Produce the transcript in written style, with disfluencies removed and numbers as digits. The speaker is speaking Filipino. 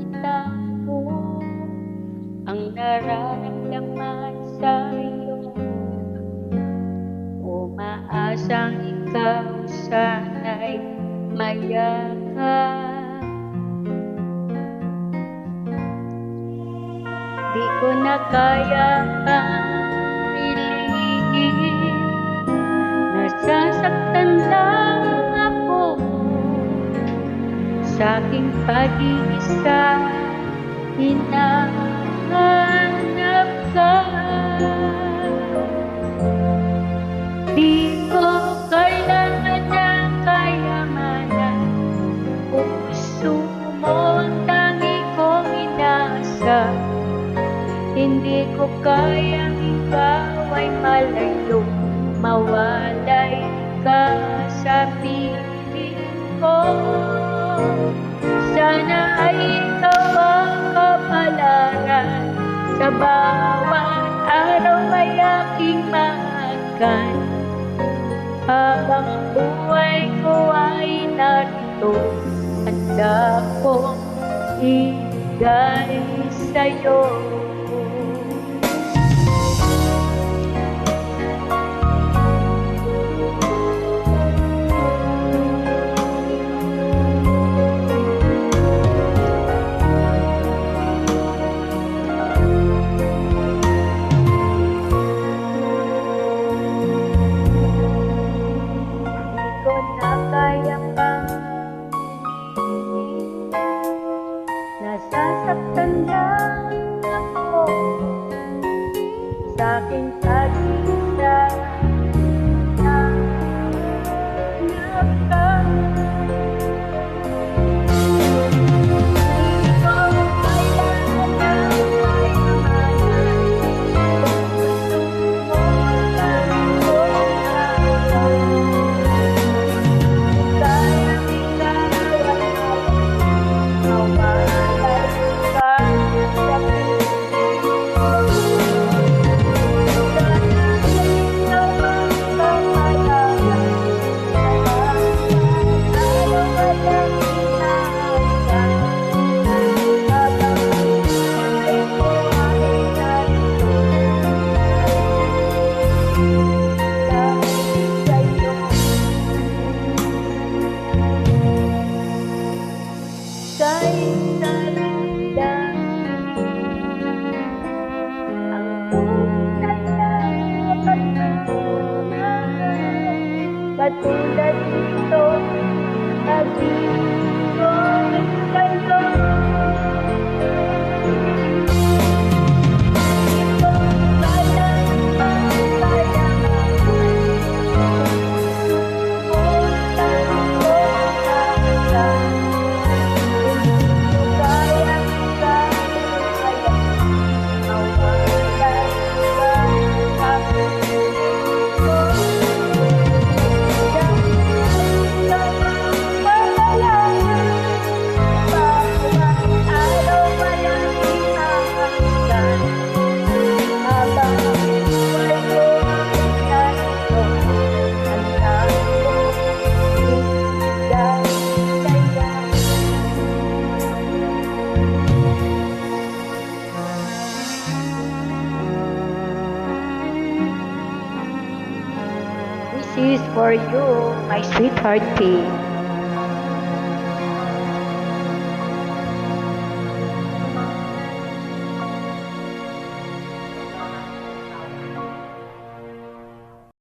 itago ang nararamdaman sa'yo. Umaasang ikaw sana'y mayakap. Di ko na kaya pang ilihim, nasasaktan lang ako sa aking pag-iisa. Hinahanap ka, di ko kailangan ng kayamanan. Kung gusto mo ang tangi kong inasa, hindi ko kayang ikaw ay malayo, mawalay ka sa piling ko. Sana ay ikaw ang kapalaran, sa bawat araw ay aking mahakan. Habang ang buhay ko ay narito, handa kong ibigay sa'yo. Nasasaktan lang ako sa aking pag-iisa. Hanap ka, di ko kailangan ng kayamanan. Kung gusto mo lang ako, kayang ikaw katulad nito, nag-iwan sa'yo. This is for you, my sweetheart P.